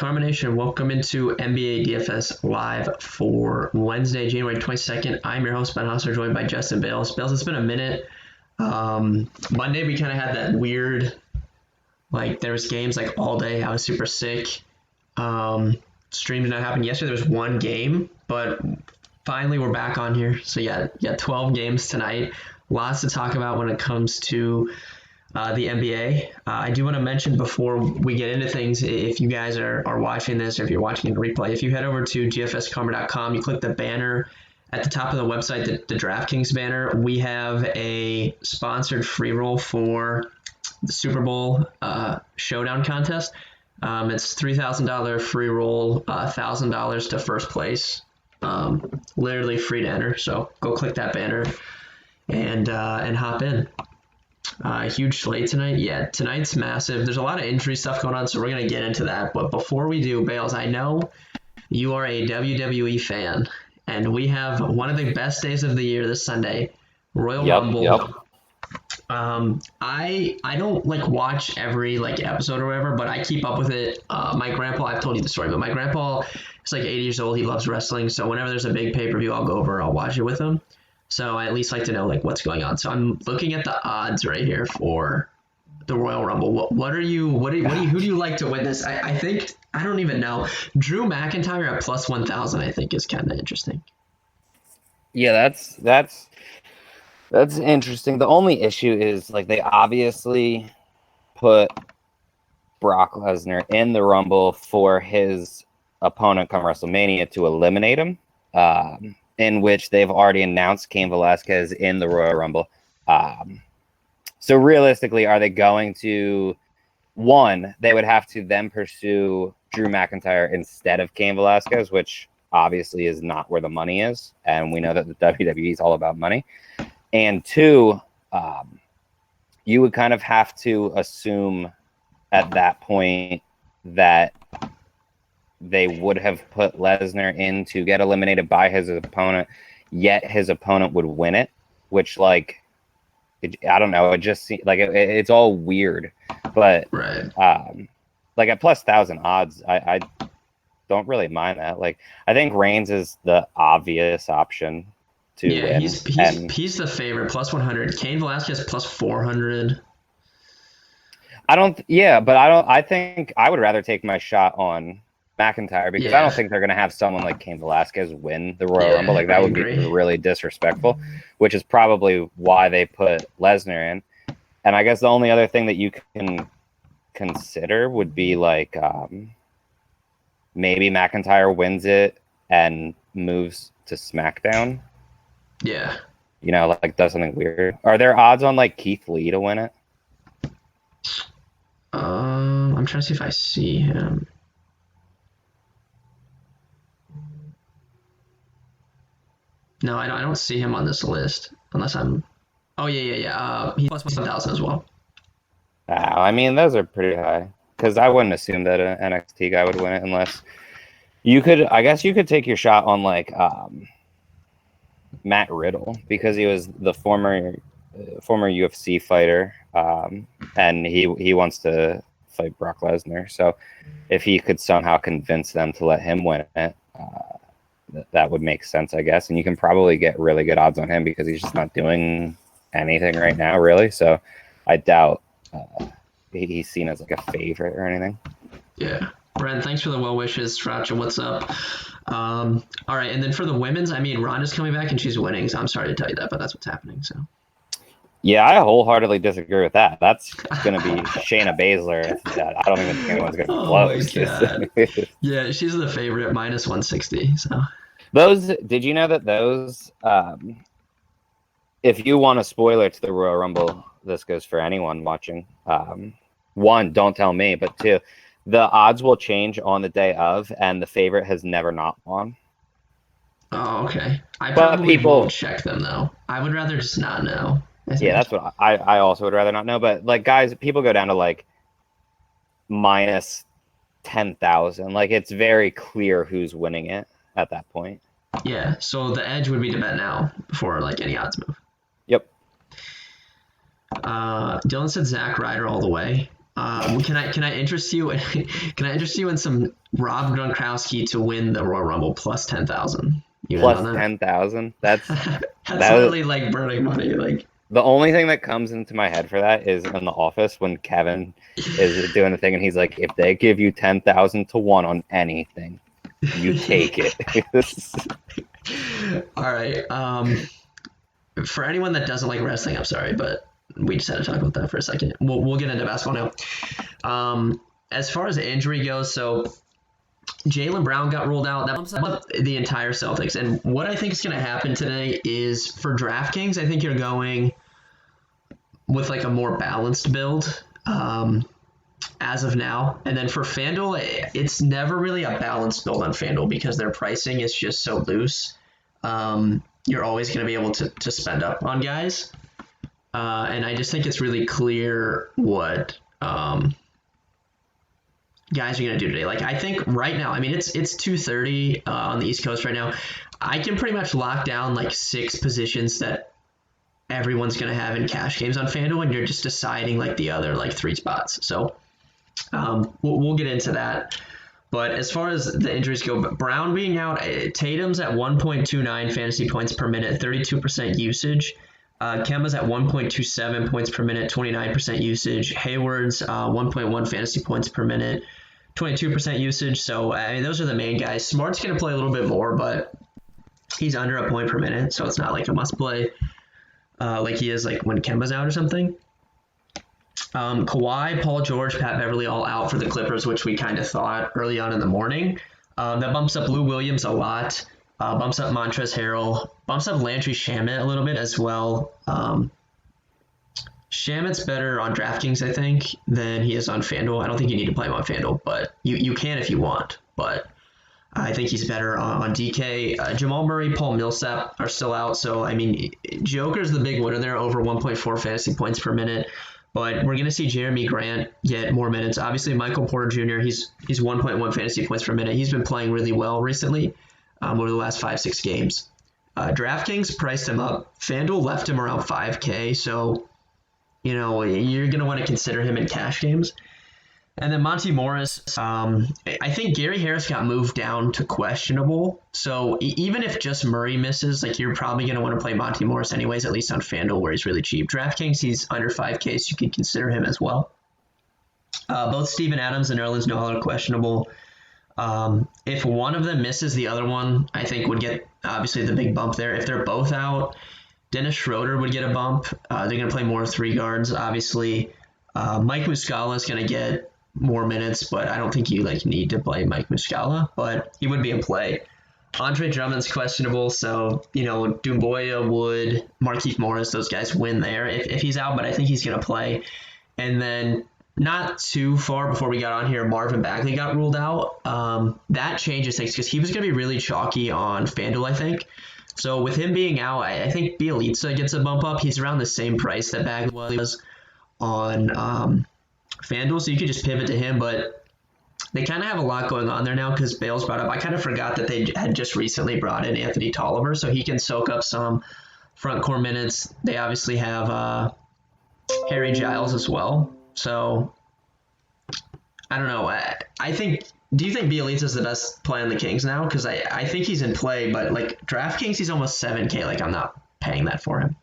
Farmer Nation? Welcome into NBA DFS Live for Wednesday, January 22nd. I'm your host, Ben Hosser, joined by Justin Bales. Bales, it's been a minute. Monday, we kind of had that weird, there was games all day. I was super sick. Stream did not happen. Yesterday, there was one game, but finally we're back on here. So, yeah, 12 games tonight. Lots to talk about when it comes to the NBA. I do want to mention before we get into things, if you guys are watching this or if you're watching a replay, if you head over to dfskarma.com, you click the banner at the top of the website, the DraftKings banner, we have a sponsored free roll for the Super Bowl showdown contest. It's $3,000 free roll, $1,000 to first place, literally free to enter. So go click that banner and hop in. Huge slate tonight. Yeah, tonight's massive. There's a lot of injury stuff going on, so we're going to get into that. But before we do, Bales, I know you are a WWE fan, and we have one of the best days of the year this Sunday, Royal Rumble. Yep. I don't watch every episode or whatever, but I keep up with it. My grandpa, I've told you the story, but my grandpa is 80 years old. He loves wrestling, so whenever there's a big pay-per-view, I'll go over, I'll watch it with him. So I at least like to know what's going on. So I'm looking at the odds right here for the Royal Rumble. Who do you like to win this? I think, I don't even know. Drew McIntyre at plus 1,000 I think is kind of interesting. Yeah, that's interesting. The only issue is they obviously put Brock Lesnar in the Rumble for his opponent come WrestleMania to eliminate him. In which they've already announced Cain Velasquez in the Royal Rumble. So realistically, are they going to, one, they would have to then pursue Drew McIntyre instead of Cain Velasquez, which obviously is not where the money is. And we know that the WWE is all about money. And two, you would kind of have to assume at that point that they would have put Lesnar in to get eliminated by his opponent, yet his opponent would win it, which, I don't know. It just seems it's all weird. But, right. At plus 1,000 odds, I don't really mind that. I think Reigns is the obvious option to win. He's the favorite, plus 100. Cain Velasquez, plus 400. I think I would rather take my shot on McIntyre because I don't think they're going to have someone like Cain Velasquez win the Royal Rumble. That would be really disrespectful, which is probably why they put Lesnar in. And I guess the only other thing that you can consider would be maybe McIntyre wins it and moves to SmackDown. Yeah. Does something weird. Are there odds on Keith Lee to win it? I'm trying to see if I see him. No, I don't see him on this list unless I'm. Oh yeah. He's plus 1,000 as well. Those are pretty high because I wouldn't assume that an NXT guy would win it unless you could. I guess you could take your shot on Matt Riddle because he was the former UFC fighter, and he wants to fight Brock Lesnar. So if he could somehow convince them to let him win it. That would make sense, I guess. And you can probably get really good odds on him because he's just not doing anything right now, really. So I doubt he's seen as a favorite or anything. Yeah. Brent, thanks for the well wishes. Fracha, what's up? All right. And then for the women's, Ronda's coming back and she's winning. So I'm sorry to tell you that, but that's what's happening. So. Yeah, I wholeheartedly disagree with that. That's going to be Shayna Baszler. I don't even think anyone's going to be close. My God. Yeah, she's the favorite, minus 160. So. Did you know that those, if you want a spoiler to the Royal Rumble, this goes for anyone watching. One, don't tell me, but two, the odds will change on the day of, and the favorite has never not won. Oh, okay. I probably won't check them, though. I would rather just not know. Yeah, that's what I also would rather not know. But guys, people go down to minus 10,000. It's very clear who's winning it at that point. Yeah, so the edge would be to bet now before any odds move. Yep. Dylan said Zack Ryder all the way. Can I interest you? Can I interest you in some Rob Gronkowski to win the Royal Rumble plus 10,000? You in Plus on that? 10,000. That's That's that. literally like burning money. Like The only thing that comes into my head for that is in The Office when Kevin is doing the thing and he's like, if they give you 10,000 to 1 on anything, you take it. all right. For anyone that doesn't like wrestling, I'm sorry, but we just had to talk about that for a second. We'll get into basketball now. As far as injury goes, so Jaylen Brown got ruled out. That bumps up the entire Celtics. And what I think is going to happen today is for DraftKings, I think you're going with like a more balanced build as of now. And then for FanDuel, it's never really a balanced build on FanDuel because their pricing is just so loose. You're always going to be able to spend up on guys. And I just think it's really clear what guys are going to do today. Like I think right now, I mean, it's 2:30 on the East Coast right now. I can pretty much lock down like 6 positions that everyone's going to have in cash games on FanDuel, and you're just deciding like the other like 3 spots. So we'll get into that. But as far as the injuries go, Brown being out, Tatum's at 1.29 fantasy points per minute, 32% usage. Kemba's at 1.27 points per minute, 29% usage. Hayward's 1.1 fantasy points per minute, 22% usage. So, I mean, those are the main guys. Smart's going to play a little bit more, but he's under a point per minute, so it's not like a must play like he is like when Kemba's out or something. Kawhi, Paul George, Pat Beverly all out for the Clippers, which we kind of thought early on in the morning. That bumps up Lou Williams a lot. Bumps up Montrezl Harrell, bumps up Landry Shamet a little bit as well. Shamet's better on DraftKings, I think, than he is on FanDuel. I don't think you need to play him on FanDuel, but you can if you want. But I think he's better on DK. Jamal Murray, Paul Millsap are still out. So, I mean, Joker's the big winner there, over 1.4 fantasy points per minute. But we're going to see Jeremy Grant get more minutes. Obviously, Michael Porter Jr., he's 1.1 fantasy points per minute. He's been playing really well recently over the last 5-6 games. DraftKings priced him up. FanDuel left him around 5K. So, you know, you're going to want to consider him in cash games. And then Monty Morris, I think Gary Harris got moved down to questionable. So even if just Murray misses, like you're probably going to want to play Monty Morris anyways, at least on FanDuel where he's really cheap. DraftKings, he's under 5K, so you could consider him as well. Both Steven Adams and Nerlens Noel are questionable. If one of them misses, the other one, I think, would get obviously the big bump there. If they're both out, Dennis Schroeder would get a bump. They're going to play more 3 guards, obviously. Mike Muscala is going to get more minutes, but I don't think you need to play Mike Muscala, but he would be in play. Andre Drummond's questionable, so Doumbouya, Wood, Markieff Morris, those guys win there if he's out, but I think he's going to play. And then not too far before we got on here, Marvin Bagley got ruled out. That changes things because he was going to be really chalky on FanDuel, I think. So with him being out, I think Bielitsa gets a bump up. He's around the same price that Bagley was on FanDuel, so you could just pivot to him, but they kind of have a lot going on there now because Bales brought up. I kind of forgot that they had just recently brought in Anthony Tolliver, so he can soak up some front court minutes. They obviously have Harry Giles as well, so I don't know. Do you think Bielitsa is the best play on the Kings now? Because I think he's in play, but like DraftKings, he's almost 7K. Like I'm not paying that for him.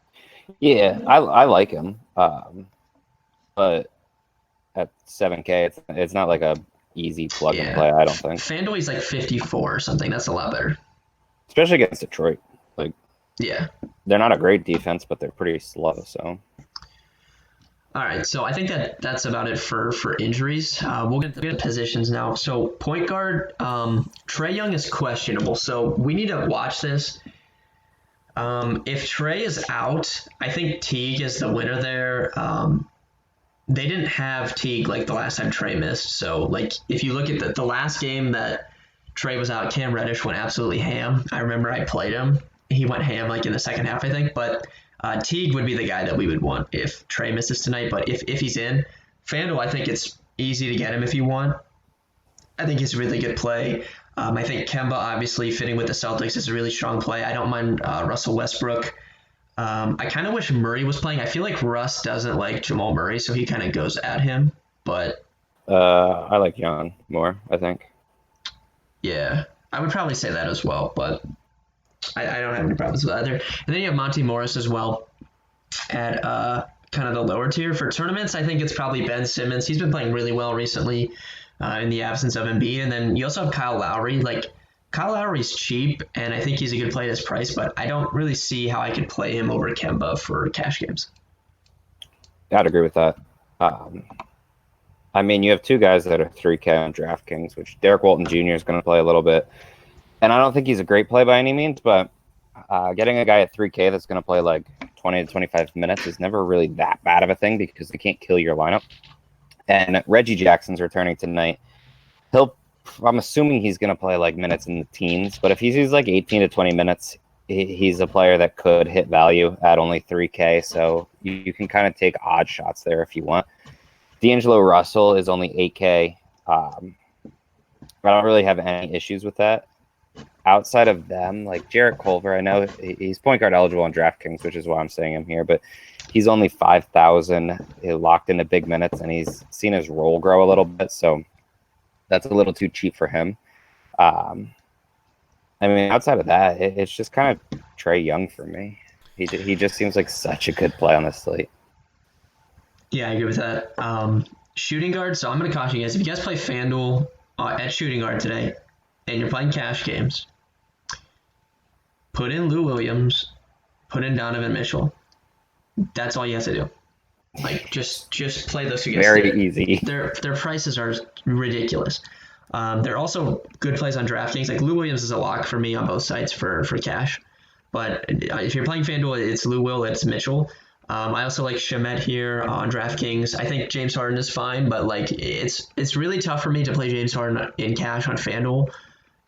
Yeah, I like him, but at 7K, it's not like a easy plug and play. I don't think. FanDuel, he's like 54 or something. That's a lot better, especially against Detroit. Like, yeah, they're not a great defense, but they're pretty slow. So, all right. So I think that's about it for injuries. We'll get to positions now. So point guard, Trae Young is questionable. So we need to watch this. If Trae is out, I think Teague is the winner there. They didn't have Teague like the last time Trae missed. So like if you look at the last game that Trae was out, Cam Reddish went absolutely ham. I remember I played him. He went ham like in the second half, I think. But Teague would be the guy that we would want if Trae misses tonight. But if he's in, FanDuel, I think it's easy to get him if you want. I think he's a really good play. I think Kemba, obviously, fitting with the Celtics is a really strong play. I don't mind Russell Westbrook. I kind of wish Murray was playing. I feel like Russ doesn't like Jamal Murray, so he kind of goes at him. but I like Jan more, I think. yeah, I would probably say that as well. But I don't have any problems with either. And then you have Monty Morris as well at kind of the lower tier for tournaments. I think it's probably Ben Simmons. He's been playing really well recently in the absence of Embiid. And then you also have Kyle Lowry. Like Kyle Lowry's cheap, and I think he's a good play at his price, but I don't really see how I could play him over Kemba for cash games. I'd agree with that. I mean, you have two guys that are 3K on DraftKings, which Derek Walton Jr. is going to play a little bit. And I don't think he's a great play by any means, but getting a guy at 3K that's going to play like 20 to 25 minutes is never really that bad of a thing because they can't kill your lineup. And Reggie Jackson's returning tonight. I'm assuming he's going to play like minutes in the teens, but if he sees like 18 to 20 minutes, he's a player that could hit value at only 3K. So you can kind of take odd shots there if you want. D'Angelo Russell is only 8K. I don't really have any issues with that. Outside of them, like Jarrett Culver, I know he's point guard eligible on DraftKings, which is why I'm saying him here, but he's only 5,000 locked into big minutes, and he's seen his role grow a little bit, so that's a little too cheap for him. I mean, outside of that, it's just kind of Trae Young for me. He just seems like such a good play on this slate. Yeah, I agree with that. Shooting guard, so I'm going to caution you guys. If you guys play FanDuel at shooting guard today, and you're playing cash games, put in Lou Williams, put in Donovan Mitchell. That's all you have to do. Like just play those two guys. Very easy. Their prices are ridiculous. They're also good plays on DraftKings. Like Lou Williams is a lock for me on both sides for cash. But if you're playing FanDuel, it's Lou Will, it's Mitchell. I also like Shamet here on DraftKings. I think James Harden is fine, but like it's really tough for me to play James Harden in cash on FanDuel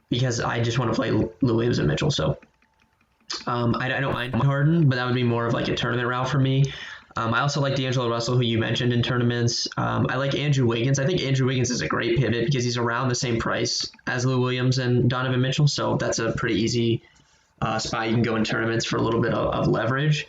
because I just want to play Lou Williams and Mitchell. So I don't mind Harden, but that would be more of like a tournament route for me. I also like D'Angelo Russell, who you mentioned in tournaments. I like Andrew Wiggins. I think Andrew Wiggins is a great pivot because he's around the same price as Lou Williams and Donovan Mitchell. So that's a pretty easy spot you can go in tournaments for a little bit of leverage.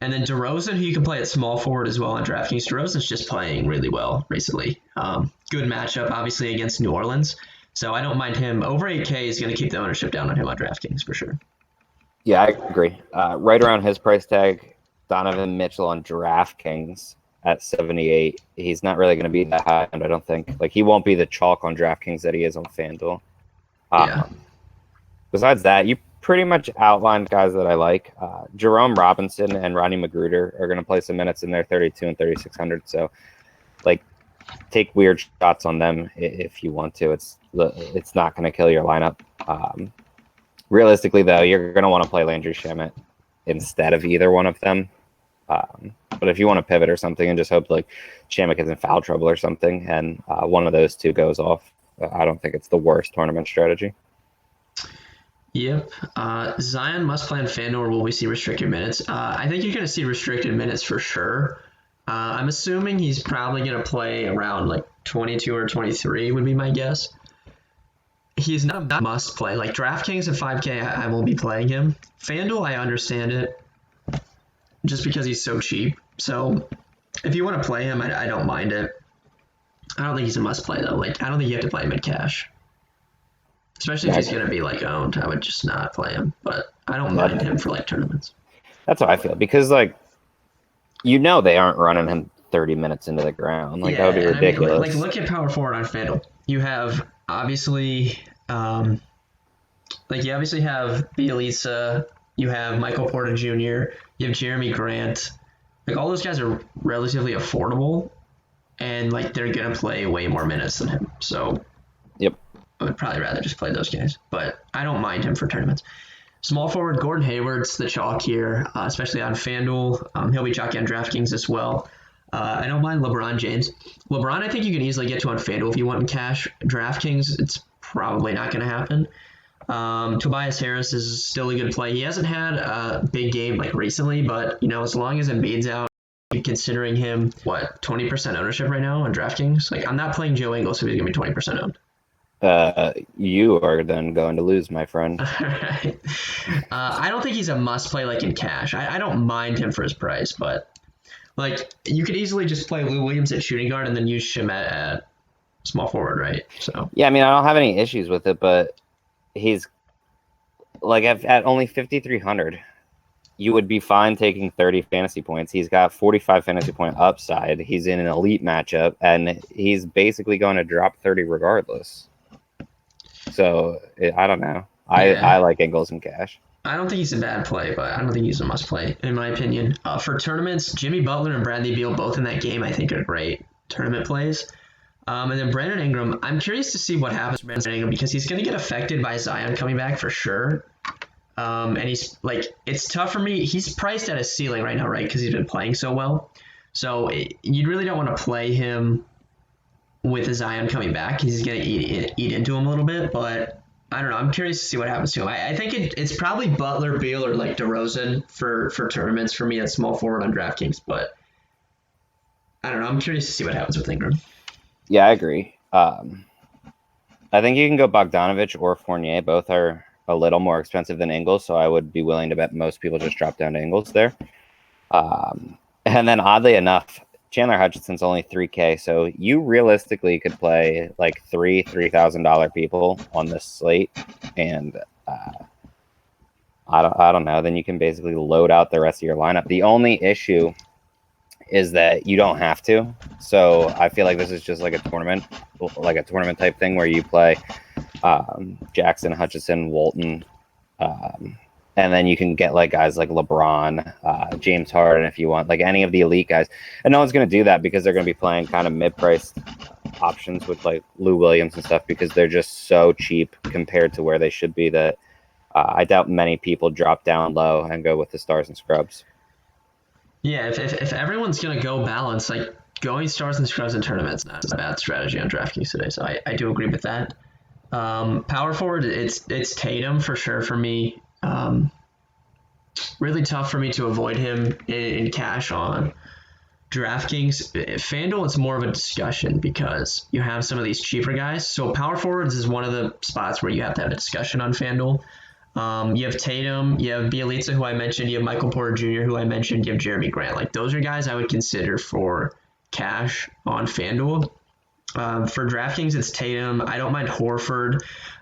And then DeRozan, who you can play at small forward as well on DraftKings. DeRozan's just playing really well recently. Good matchup, obviously, against New Orleans. So I don't mind him. Over 8K is going to keep the ownership down on him on DraftKings for sure. Yeah, I agree. Right around his price tag, Donovan Mitchell on DraftKings at 78. He's not really going to be that high, and I don't think. Like, he won't be the chalk on DraftKings that he is on FanDuel. Yeah. Besides that, you pretty much outlined guys that I like. Jerome Robinson and Ronnie Magruder are going to play some minutes in their 32 and 3,600. So, like, take weird shots on them if you want to. It's not going to kill your lineup. Realistically, though, you're going to want to play Landry Shamet instead of either one of them. But if you want to pivot or something and just hope like Shamet gets in foul trouble or something and one of those two goes off, I don't think it's the worst tournament strategy. Yep. Zion must play on FanDuel or will we see restricted minutes? I think you're going to see restricted minutes for sure. I'm assuming he's probably going to play around like 22 or 23 would be my guess. He's not a must play. Like DraftKings at 5K, I won't be playing him. FanDuel, I understand it just because he's so cheap. So if you want to play him, I don't mind it. I don't think he's a must play though. Like I don't think you have to play him in cash. Especially if he's going to be like owned, I would just not play him. But I don't mind him for like tournaments. That's how I feel because like they aren't running him 30 minutes into the ground. Like that would be ridiculous. I mean, like look at power forward on FanDuel. You have obviously have Bielitsa, you have Michael Porter Jr., you have Jeremy Grant. Like all those guys are relatively affordable, and like they're gonna play way more minutes than him. So, yep, I would probably rather just play those guys. But I don't mind him for tournaments. Small forward Gordon Hayward's the chalk here, especially on FanDuel. He'll be chalky on DraftKings as well. I don't mind LeBron James. LeBron, I think you can easily get to on FanDuel if you want in cash. DraftKings, it's probably not going to happen. Tobias Harris is still a good play. He hasn't had a big game like recently, but as long as Embiid's out, considering him 20% ownership right now on DraftKings. Like I'm not playing Joe Ingles, so he's gonna be 20% owned. You are then going to lose, my friend. All right. I don't think he's a must play like in cash. I don't mind him for his price, but Like, you could easily just play Lou Williams at shooting guard and then use Shamet at small forward, right? So Yeah, I mean, I don't have any issues with it, but he's like at only 5,300. You would be fine taking 30 fantasy points. He's got 45 fantasy point upside. He's in an elite matchup, and he's basically going to drop 30 regardless. So I don't know. I like Ingles and Cash. I don't think he's a bad play, but I don't think he's a must play, in my opinion. For tournaments, Jimmy Butler and Bradley Beal, both in that game, I think are great tournament plays. And then Brandon Ingram, I'm curious to see what happens with Brandon Ingram because he's going to get affected by Zion coming back for sure. And he's like, it's tough for me. He's priced at a ceiling right now, right? Because he's been playing so well. So you really don't want to play him with Zion coming back. He's going to eat into him a little bit, but I don't know. I'm curious to see what happens to him. I think it's probably Butler, Beal, or like DeRozan for tournaments for me at small forward on DraftKings, but I don't know. I'm curious to see what happens with Ingram. Yeah, I agree. I think you can go Bogdanovich or Fournier. Both are a little more expensive than Ingles, so I would be willing to bet most people just drop down to Ingles there. And then oddly enough, Chandler Hutchinson's only $3K, so you realistically could play like three $3,000 people on this slate, and I don't know. Then you can basically load out the rest of your lineup. The only issue is that you don't have to. So I feel like this is just like a tournament type thing where you play Jackson, Hutchison, Walton, and then you can get like guys like LeBron, James Harden if you want, like any of the elite guys. And no one's going to do that because they're going to be playing kind of mid-priced options with like Lou Williams and stuff because they're just so cheap compared to where they should be that I doubt many people drop down low and go with the stars and scrubs. Yeah, if everyone's going to go balance, like going stars and scrubs in tournaments, not a bad strategy on DraftKings today. So I do agree with that. Power forward, it's Tatum for sure for me. Really tough for me to avoid him in cash on DraftKings. FanDuel, it's more of a discussion because you have some of these cheaper guys. So power forwards is one of the spots where you have to have a discussion on FanDuel. You have Tatum, you have Bielitsa, who I mentioned, you have Michael Porter Jr., who I mentioned, you have Jeremy Grant. Like those are guys I would consider for cash on FanDuel. For DraftKings, it's Tatum. I don't mind Horford.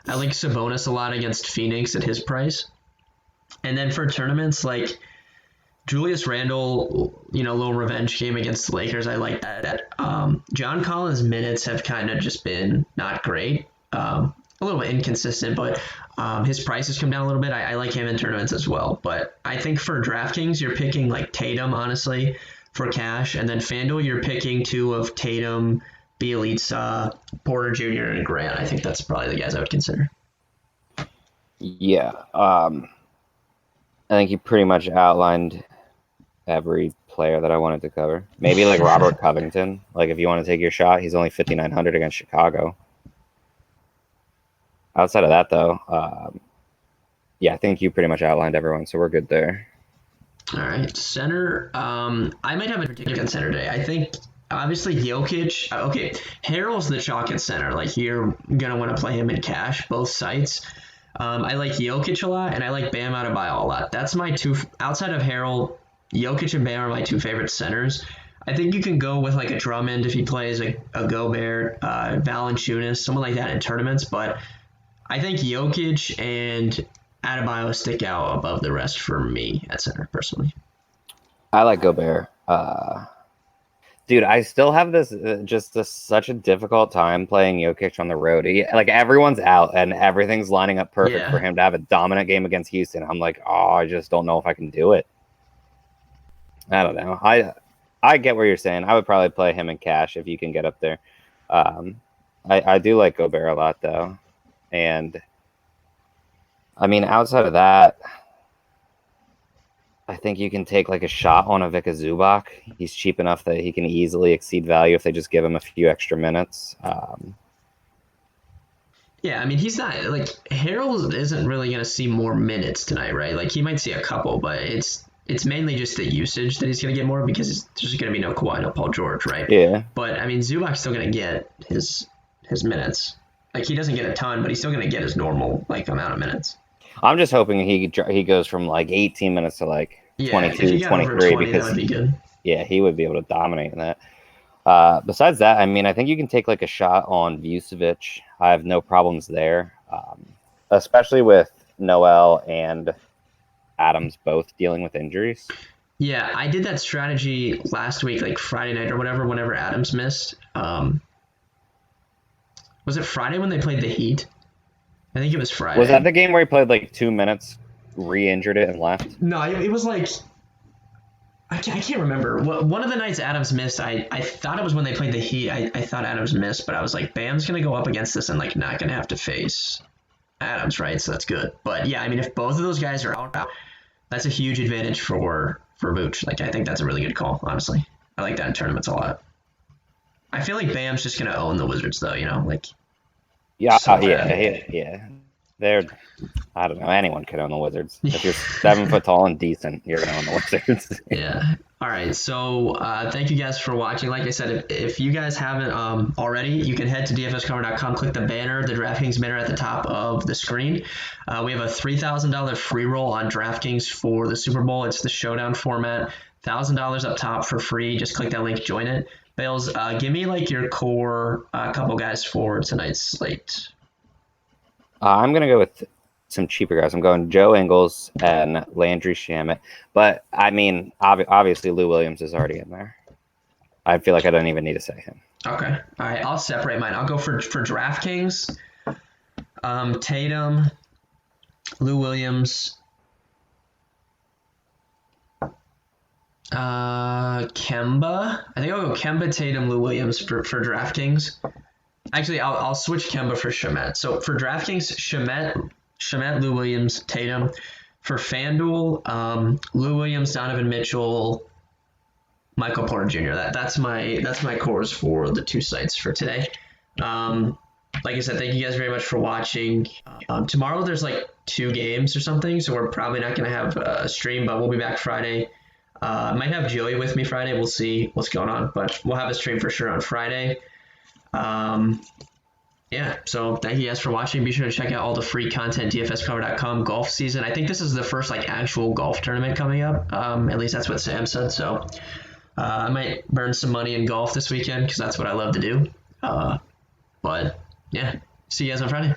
I like Sabonis a lot against Phoenix at his price. And then for tournaments, like Julius Randle, little revenge game against the Lakers, I like that. John Collins' minutes have kind of just been not great. A little bit inconsistent, but his price has come down a little bit. I like him in tournaments as well. But I think for DraftKings, you're picking like Tatum, honestly, for cash. And then FanDuel, you're picking two of Tatum, Bielitsa, Porter Jr., and Grant. I think that's probably the guys I would consider. Yeah. I think you pretty much outlined every player that I wanted to cover. Maybe like Robert Covington. Like if you want to take your shot, he's only 5,900 against Chicago. Outside of that, though, I think you pretty much outlined everyone, so we're good there. All right, center. I might have a particular center today. I think obviously Jokic. Okay, Harrell's the chalk at center. Like you're gonna want to play him in cash, both sites. I like Jokic a lot, and I like Bam Adebayo a lot. That's my two. Outside of Harrell, Jokic and Bam are my two favorite centers. I think you can go with like a Drummond if he plays a Gobert, Valanciunas, someone like that in tournaments. But I think Jokic and Adebayo stick out above the rest for me at center personally. I like Gobert. Dude, I still have this such a difficult time playing Jokic on the road. Like everyone's out and everything's lining up perfect for him to have a dominant game against Houston. I'm like, I just don't know if I can do it. I don't know. I get what you're saying. I would probably play him in cash if you can get up there. I do like Gobert a lot though, and I mean outside of that, I think you can take like a shot on a Vika Zubac. He's cheap enough that he can easily exceed value if they just give him a few extra minutes. Yeah, I mean, he's not like Harrell isn't really going to see more minutes tonight, right? Like he might see a couple, but it's mainly just the usage that he's going to get more because there's going to be no Kawhi, no Paul George, right? Yeah. But I mean, Zubac's still going to get his minutes. Like he doesn't get a ton, but he's still going to get his normal like amount of minutes. I'm just hoping he goes from like 18 minutes to like 22, 23 20, because that would be good. Yeah, he would be able to dominate in that. Besides that, I mean, I think you can take like a shot on Vucevic. I have no problems there, especially with Noel and Adams both dealing with injuries. Yeah, I did that strategy last week, like Friday night or whatever, whenever Adams missed. Was it Friday when they played the Heat? I think it was Was that Friday. the game where he played like 2 minutes, re-injured it, and left? No, it was like I can't remember. One of the nights Adams missed, I thought it was when they played the Heat. I thought Adams missed, but I was like, Bam's gonna go up against this and like not gonna have to face Adams, right? So that's good. But yeah, I mean, if both of those guys are out, that's a huge advantage for Vooch. Like I think that's a really good call, honestly. I like that in tournaments a lot. I feel like Bam's just gonna own the Wizards though, like Yeah, so yeah. They're, I don't know. Anyone can own the Wizards. If you're 7 foot tall and decent, you're gonna own the Wizards. Yeah. All right. So thank you guys for watching. Like I said, if you guys haven't already, you can head to dfscover.com, click the banner, the DraftKings banner at the top of the screen. We have a $3,000 free roll on DraftKings for the Super Bowl. It's the showdown format. $1,000 up top for free. Just click that link, join it. Bales, give me like your core couple guys for tonight's slate. I'm gonna go with some cheaper guys. I'm going Joe Ingles and Landry Shamet. But I mean, obviously Lou Williams is already in there. I feel like I don't even need to say him. Okay. All right. I'll separate mine. I'll go for DraftKings. Tatum, Lou Williams, Kemba. I think I'll go Kemba, Tatum, Lou Williams for DraftKings. Actually, I'll switch Kemba for Shamet. So for DraftKings, Shamet, Lou Williams, Tatum. For FanDuel, Lou Williams, Donovan Mitchell, Michael Porter Jr. That's my cores for the two sites for today. Like I said, thank you guys very much for watching. Tomorrow there's like 2 games or something, so we're probably not going to have a stream, but we'll be back Friday. I might have Joey with me Friday. We'll see what's going on, but we'll have a stream for sure on Friday. Yeah, so thank you guys for watching. Be sure to check out all the free content, dfscover.com golf season. I think this is the first like actual golf tournament coming up. At least that's what Sam said. So I might burn some money in golf this weekend because that's what I love to do. But yeah, see you guys on Friday.